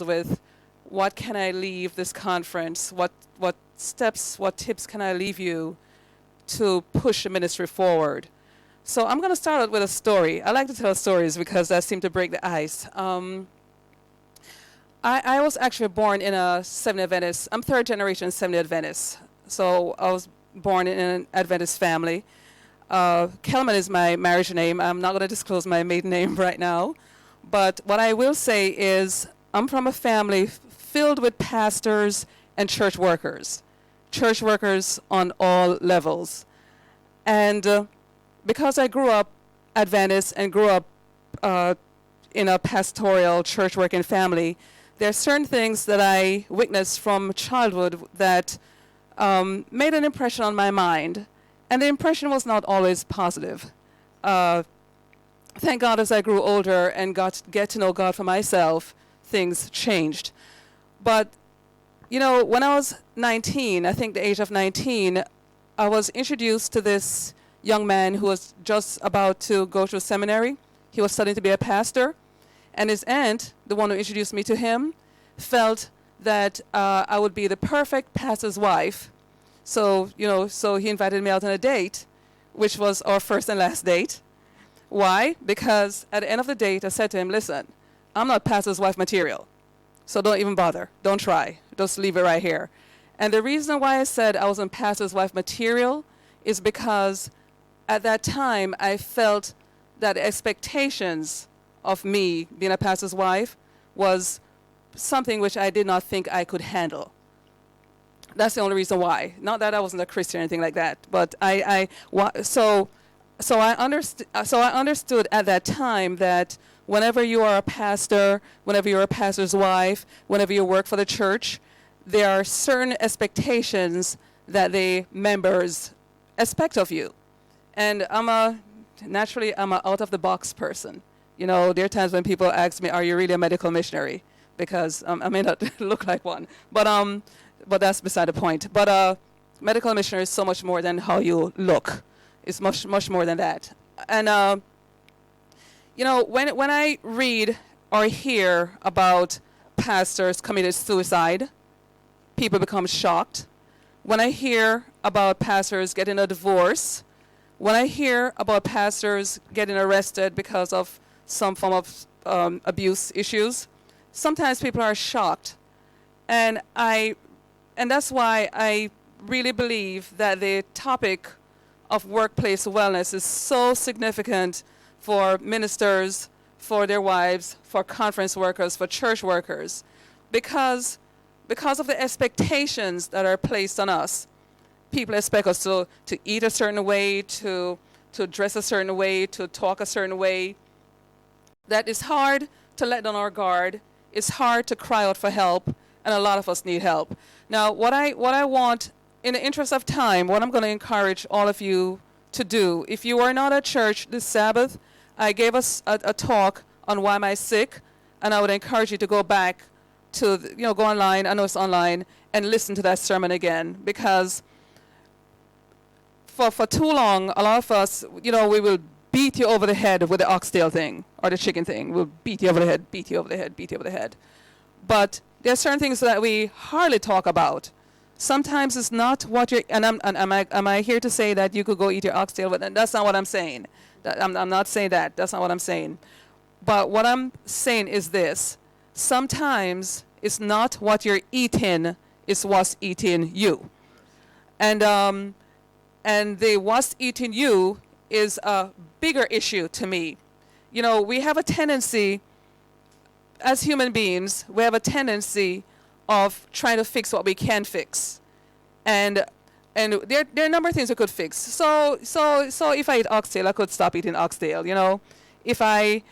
with what can I leave this conference? What steps, what tips can I leave you to push the ministry forward? So I'm going to start out with a story. I like to tell stories because that seem to break the ice. I was actually born in a Seventh Adventist. I'm third generation Seventh Adventist. So I was born in an Adventist family. Kelman is my marriage name. I'm not going to disclose my maiden name right now. But what I will say is I'm from a family filled with pastors and church workers on all levels. And because I grew up Adventist and grew up in a pastoral church working family, there are certain things that I witnessed from childhood that made an impression on my mind. And the impression was not always positive. Thank God as I grew older and got to get to know God for myself, things changed. But, you know, when I was 19, I think the age of 19, I was introduced to this young man who was just about to go to seminary. He was studying to be a pastor. And his aunt, the one who introduced me to him, felt that I would be the perfect pastor's wife. So, so he invited me out on a date, which was our first and last date. Why? Because at the end of the date, I said to him, listen, I'm not pastor's wife material. So don't even bother. Don't try. Just leave it right here. And the reason why I said I wasn't pastor's wife material is because at that time, I felt that expectations of me being a pastor's wife was something which I did not think I could handle. That's the only reason why. Not that I wasn't a Christian or anything like that, but so I understood at that time that whenever you are a pastor, whenever you're a pastor's wife, whenever you work for the church, there are certain expectations that the members expect of you. And naturally I'm an out-of-the-box person. You know, there are times when people ask me, are you really a medical missionary? Because I may not look like one. But that's beside the point. But medical missionary is so much more than how you look. It's much, much more than that. And, when I read or hear about pastors committed suicide, people become shocked. When I hear about pastors getting a divorce, when I hear about pastors getting arrested because of some form of abuse issues, sometimes people are shocked. And that's why I really believe that the topic of workplace wellness is so significant for ministers, for their wives, for conference workers, for church workers, because of the expectations that are placed on us. People expect us to eat a certain way, to dress a certain way, to talk a certain way. That is hard to let down our guard. It's hard to cry out for help, and a lot of us need help. Now, what I want, in the interest of time, what I'm going to encourage all of you to do, if you are not at church this Sabbath, I gave us a talk on why am I sick, and I would encourage you to go back to, go online, I know it's online, and listen to that sermon again, because for too long, a lot of us, we will beat you over the head with the oxtail thing or the chicken thing. We'll beat you over the head, beat you over the head, beat you over the head. But there are certain things that we hardly talk about. Sometimes it's not what you're, and am I here to say that you could go eat your oxtail? But that's not what I'm saying. I'm not saying that. That's not what I'm saying. But what I'm saying is this. Sometimes it's not what you're eating, it's what's eating you. And the what's eating you is a bigger issue to me. We have a tendency, as human beings, we have a tendency of trying to fix what we can fix. And there are a number of things we could fix. So if I eat oxtail, I could stop eating oxtail, If I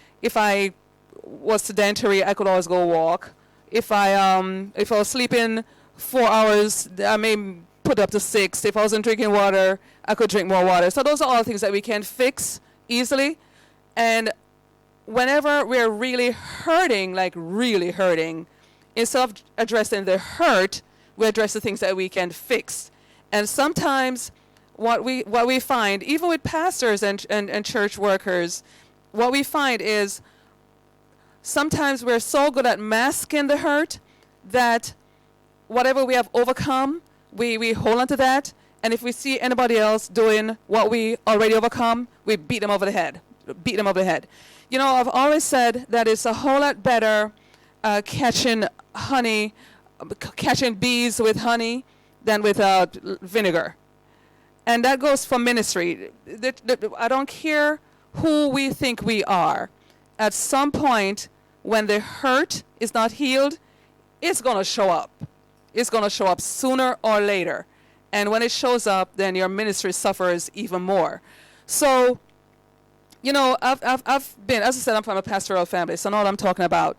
was sedentary, I could always go walk. If I was sleeping 4 hours, I may put up to 6. If I wasn't drinking water, I could drink more water. So those are all things that we can fix easily. And whenever we're really hurting, instead of addressing the hurt, we address the things that we can fix. And sometimes what we find, even with pastors and church workers, what we find is sometimes we're so good at masking the hurt that whatever we have overcome, we hold on to that. And if we see anybody else doing what we already overcome, we beat them over the head. Beat them over the head. You know, I've always said that it's a whole lot better catching honey, catching bees with honey than with vinegar. And that goes for ministry. I don't care who we think we are. At some point, when the hurt is not healed, it's going to show up. It's going to show up sooner or later. And when it shows up, then your ministry suffers even more. So, you know, I've been, as I said, I'm from a pastoral family, so I know what I'm talking about.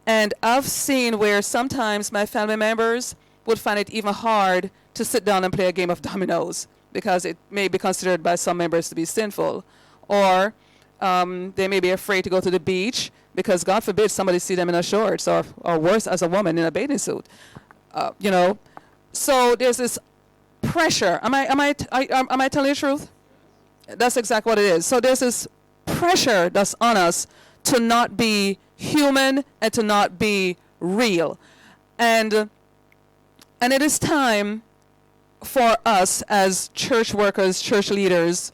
And I've seen where sometimes my family members would find it even hard to sit down and play a game of dominoes because it may be considered by some members to be sinful. Or they may be afraid to go to the beach because, God forbid, somebody see them in a shorts or worse, as a woman in a bathing suit. You know, so there's this pressure. Am I telling the truth? That's exactly what it is. So there's this pressure that's on us to not be human and to not be real. And it is time for us as church workers, church leaders,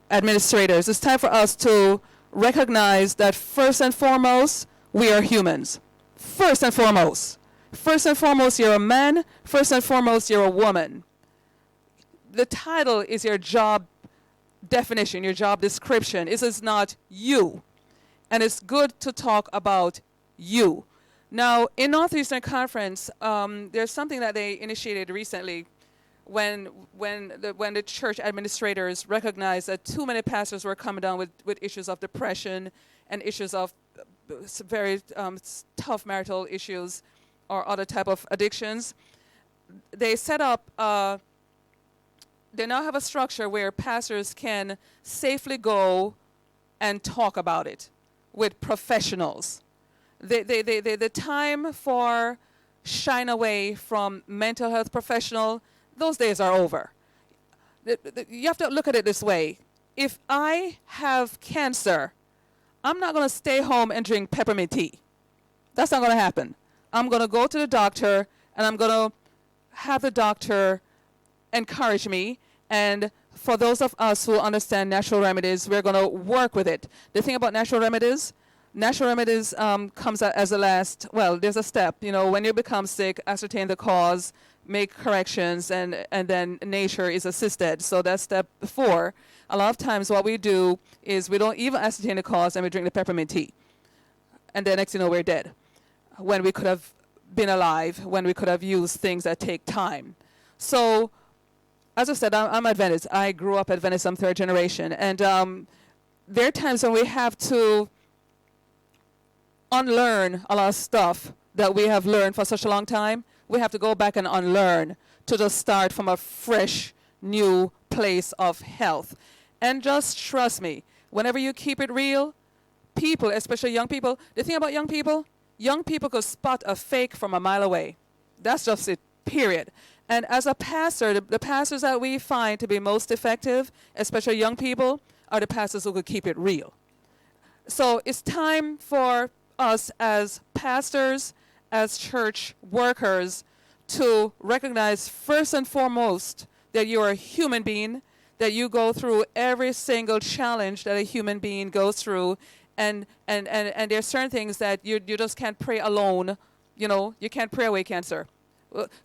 administrators, it's time for us to recognize that first and foremost, we are humans. First and foremost. First and foremost, you're a man. First and foremost, you're a woman. The title is your job definition, your job description. It is not you. And it's good to talk about you. Now, in Northeastern Conference, there's something that they initiated recently when the church administrators recognized that too many pastors were coming down with issues of depression and issues of very tough marital issues or other type of addictions. They set up, they now have a structure where pastors can safely and talk about it with professionals. The time for shying away from mental health professional, those days are over. You have to look at it this way. If I have cancer, I'm not going to stay home and drink peppermint tea. That's not going to happen. I'm going to go to the doctor, and I'm going to have the doctor encourage me. And for those of us who understand natural remedies, we're going to work with it. The thing about natural remedies comes as a last, well, there's a step. You know, when you become sick, ascertain the cause, make corrections, and then nature is assisted. So that's step 4. A lot of times what we do is we don't even ascertain the cause and we drink the peppermint tea. And then next you know, we're dead. When we could have been alive, when we could have used things that take time. So, as I said, I'm Adventist. I grew up Adventist. I'm 3rd generation. And there are times when we have to unlearn a lot of stuff that we have learned for such a long time. We have to go back and unlearn to just start from a fresh, new place of health. And just trust me, whenever you keep it real, people, especially young people, the thing about young people could spot a fake from a mile away. That's just it, period. And as a pastor, the pastors that we find to be most effective, especially young people, are the pastors who could keep it real. So it's time for us as pastors, as church workers, to recognize first and foremost that you're a human being, that you go through every single challenge that a human being goes through, and there's certain things that you just can't pray alone. You know, you can't pray away cancer.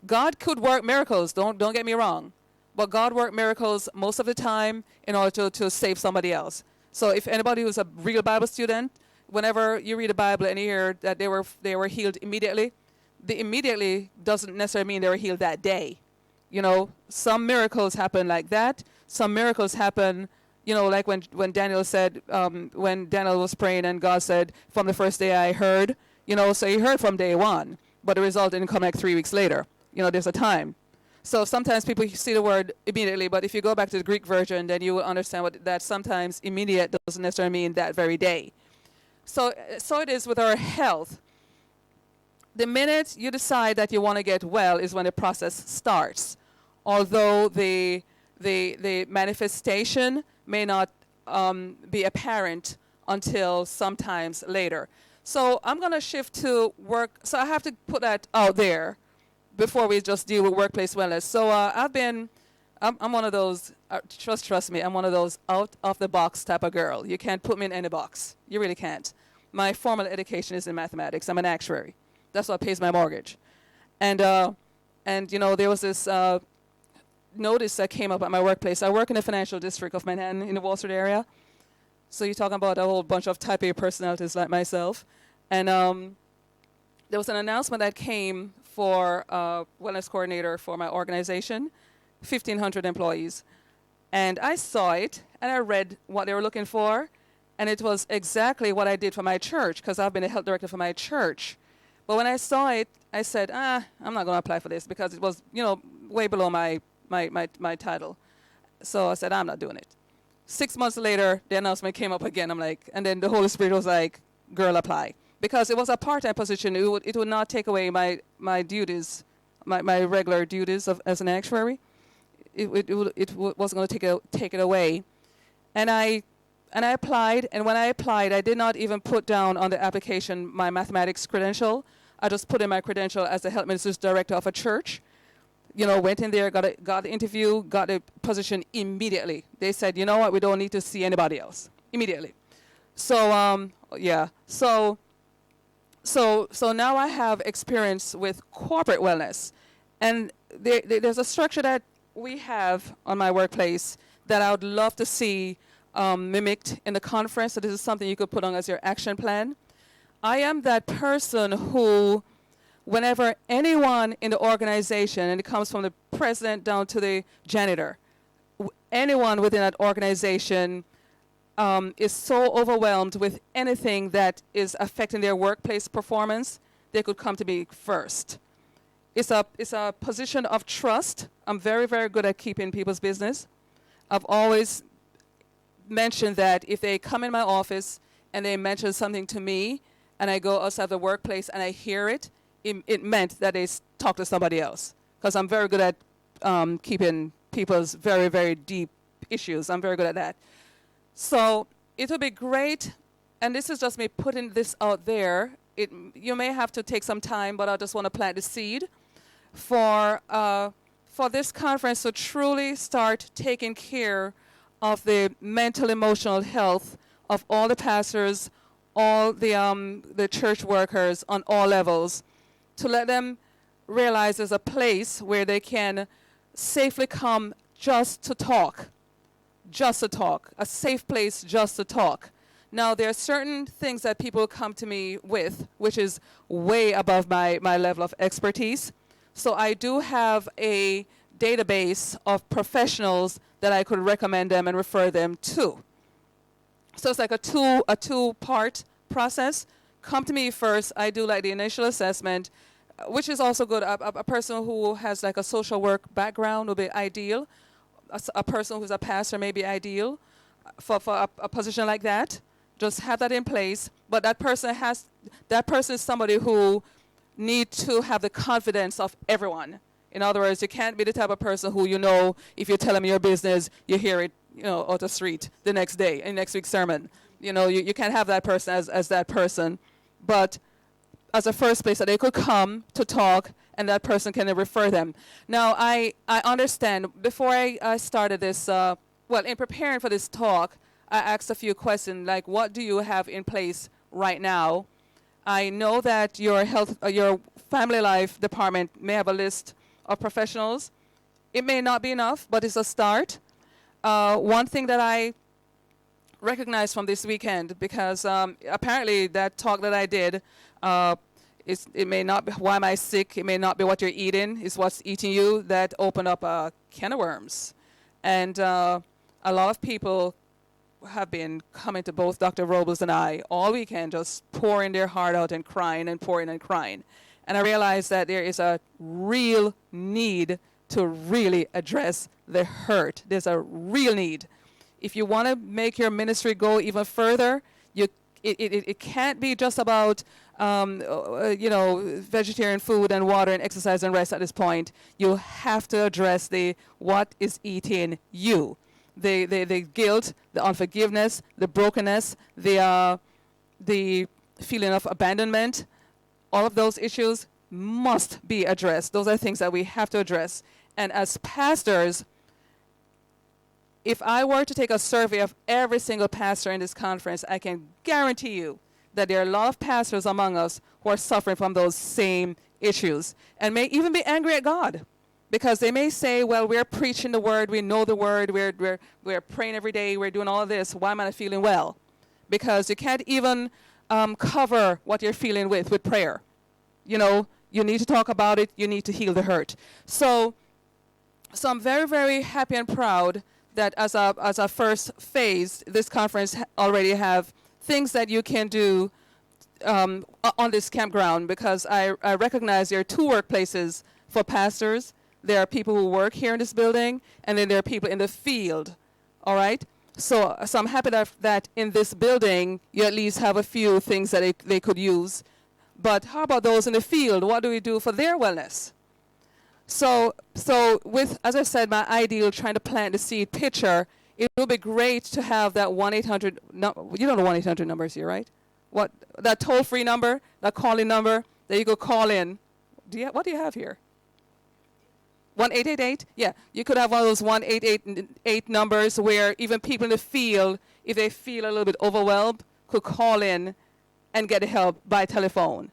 God could work miracles, don't get me wrong, but God worked miracles most of the time in order to save somebody else. So if anybody who's a real Bible student, whenever you read the Bible and you hear that they were healed immediately, the immediately doesn't necessarily mean they were healed that day. You know, some miracles happen like that. Some miracles happen, you know, like when Daniel said, when Daniel was praying and God said, from the first day I heard, you know, so he heard from day one, but the result didn't come like 3 weeks later. You know, there's a time. So sometimes people see the word immediately, but if you go back to the Greek version, then you will understand that sometimes immediate doesn't necessarily mean that very day. So it is with our health. The minute you decide that you want to get well is when the process starts. Although the manifestation may not be apparent until sometimes later. So I'm going to shift to work. So I have to put that out there before we just deal with workplace wellness. So I'm one of those, trust me, I'm one of those out of the box type of girl. You can't put me in any box. You really can't. My formal education is in mathematics. I'm an actuary. That's what pays my mortgage. And you know, there was this notice that came up at my workplace. I work in the financial district of Manhattan in the Wall Street area. So you're talking about a whole bunch of type A personalities like myself. And there was an announcement that came for wellness coordinator for my organization, 1,500 employees. And I saw it, and I read what they were looking for, and it was exactly what I did for my church, because I've been a health director for my church. But when I saw it, I said, I'm not going to apply for this, because it was, you know, way below my title. So I said, I'm not doing it. 6 months later, the announcement came up again. I'm like, and then the Holy Spirit was like, girl, apply. Because it was a part-time position. It would not take away my duties, my regular duties as an actuary. It wasn't going to take it away. And I applied, and when I applied, I did not even put down on the application my mathematics credential. I just put in my credential as the health minister's director of a church. You know, went in there, got the interview, got the position immediately. They said, you know what, we don't need to see anybody else. Immediately. So, yeah. So now I have experience with corporate wellness. And there's a structure that we have on my workplace that I would love to see mimicked in the conference. So this is something you could put on as your action plan. I am that person who, whenever anyone in the organization, and it comes from the president down to the janitor, anyone within that organization is so overwhelmed with anything that is affecting their workplace performance, they could come to me first. It's a position of trust. I'm very, very good at keeping people's business. I've always mentioned that if they come in my office and they mention something to me, and I go outside the workplace and I hear it, it meant that they talk to somebody else. Because I'm very good at keeping people's very, very deep issues. I'm very good at that. So it would be great, and this is just me putting this out there. You may have to take some time, but I just want to plant the seed for this conference to truly start taking care of the mental, emotional health of all the pastors, all the church workers on all levels, to let them realize there's a place where they can safely come just to talk, a safe place just to talk. Now, there are certain things that people come to me with, which is way above my level of expertise. So I do have a database of professionals that I could recommend them and refer them to. So it's like a two-part process. Come to me first. I do like the initial assessment, which is also good. A person who has like a social work background would be ideal. A person who's a pastor may be ideal for a position like that. Just have that in place. But that person is somebody who needs to have the confidence of everyone. In other words, you can't be the type of person who, you know, if you tell them your business, you hear it, you know, out the street the next day, in next week's sermon. You know, you can't have that person as that person. But as a first place that they could come to talk, and that person can refer them. Now, I understand, before I started this, in preparing for this talk, I asked a few questions, like, what do you have in place right now? I know that your family life department may have a list of professionals. It may not be enough, but it's a start. One thing that I recognized from this weekend, because apparently that talk that I did, it may not be, why am I sick? It may not be what you're eating. It's what's eating you that opened up a can of worms. And a lot of people have been coming to both Dr. Robles and I all weekend, just pouring their heart out and crying and pouring and crying. And I realized that there is a real need to really address the hurt. There's a real need. If you want to make your ministry go even further, it can't be just about vegetarian food and water and exercise and rest at this point. You have to address what is eating you. The guilt, the unforgiveness, the brokenness, the feeling of abandonment. All of those issues must be addressed. Those are things that we have to address. And as pastors, if I were to take a survey of every single pastor in this conference, I can guarantee you that there are a lot of pastors among us who are suffering from those same issues and may even be angry at God, because they may say, well, we're preaching the word, we know the word, we're praying every day, we're doing all of this. Why am I not feeling well? Because you can't even cover what you're feeling with prayer. You know, you need to talk about it. You need to heal the hurt. So I'm very, very happy and proud that as a first phase, this conference already have things that you can do on this campground, because I recognize there are two workplaces for pastors. There are people who work here in this building, and then there are people in the field, all right? So I'm happy that in this building, you at least have a few things that they could use. But how about those in the field? What do we do for their wellness? So with, as I said, my ideal trying to plant the seed picture, it would be great to have that 1-800, you don't know 1-800 numbers here, right? What, that toll-free number, that calling number that you could call in. What do you have here? 1-888? Yeah, you could have one of those 1-888 numbers where even people in the field, if they feel a little bit overwhelmed, could call in and get help by telephone.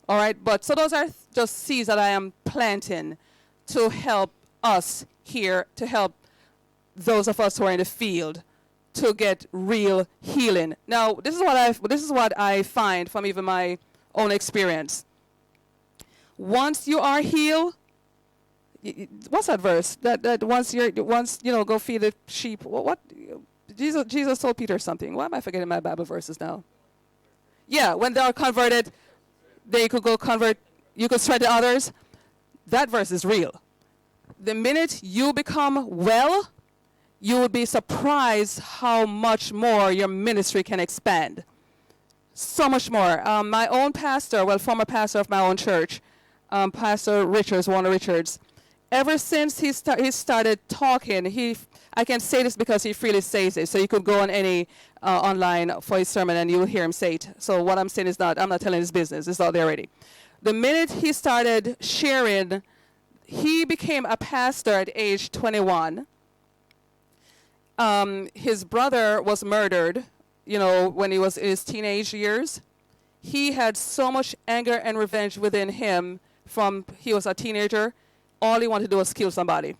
All right, but so those are just seeds that I am planting to help us here, to help those of us who are in the field to get real healing. Now, this is what I find from even my own experience. Once you are healed, what's that verse? That once you know, go feed the sheep. What Jesus told Peter something. Why am I forgetting my Bible verses now? Yeah, when they are converted, they could go convert. You could strengthen others. That verse is real. The minute you become well, you would be surprised how much more your ministry can expand. So much more. My own pastor, well, former pastor of my own church, Pastor Richards, Warner Richards, ever since he started talking, I can say this because he freely says it, so you could go on any online for his sermon and you'll hear him say it. So what I'm saying is I'm not telling his business, it's out there already. The minute he started sharing, he became a pastor at age 21. His brother was murdered, you know, when he was in his teenage years. He had so much anger and revenge within him from he was a teenager. All he wanted to do was kill somebody.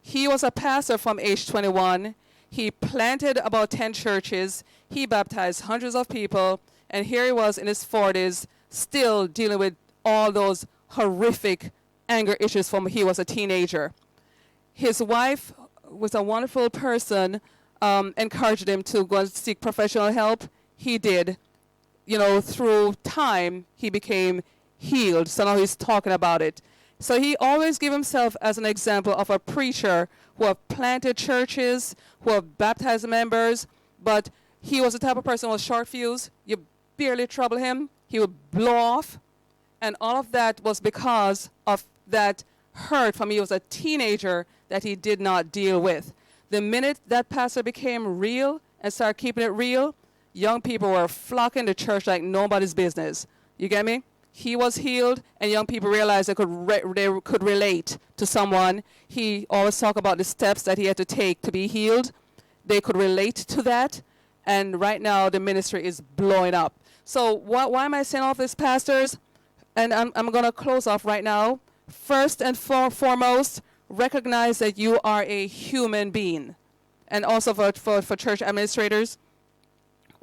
He was a pastor from age 21. He planted about 10 churches. He baptized hundreds of people. And here he was in his 40s, still dealing with all those horrific anger issues from when he was a teenager. His wife was a wonderful person, encouraged him to go and seek professional help. He did. You know, through time, he became healed. So now he's talking about it. So he always gave himself as an example of a preacher who have planted churches, who have baptized members, but he was the type of person who was short fuse. You barely trouble him. He would blow off. And all of that was because of that hurt from he was a teenager that he did not deal with. The minute that pastor became real and started keeping it real, young people were flocking to church like nobody's business. You get me? He was healed, and young people realized they could relate to someone. He always talked about the steps that he had to take to be healed. They could relate to that, and right now the ministry is blowing up. So why am I saying all of this, pastors? And I'm going to close off right now. First and foremost, recognize that you are a human being. And also for church administrators,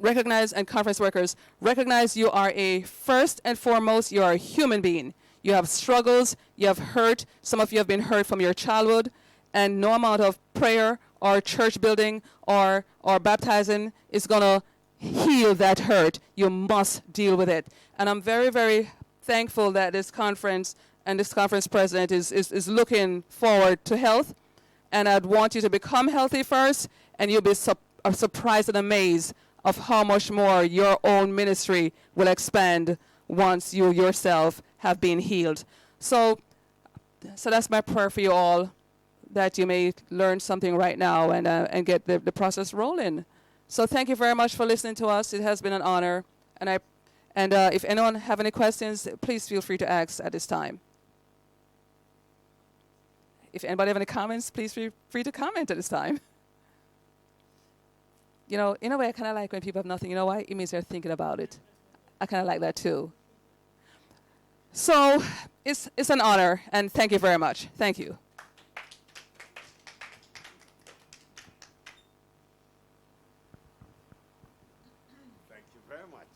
recognize, and conference workers, recognize you are first and foremost, you are a human being. You have struggles, you have hurt. Some of you have been hurt from your childhood, and no amount of prayer or church building or baptizing is going to heal that hurt. You must deal with it. And I'm very, very thankful that this conference and this conference president is looking forward to health. And I'd want you to become healthy first, and you'll be surprised and amazed of how much more your own ministry will expand once you yourself have been healed. So that's my prayer for you all, that you may learn something right now and get the process rolling. So thank you very much for listening to us. It has been an honor, and And if anyone have any questions, please feel free to ask at this time. If anybody have any comments, please feel free to comment at this time. You know, in a way, I kind of like when people have nothing. You know why? It means they're thinking about it. I kind of like that too. So it's an honor, and thank you very much. Thank you. Thank you very much.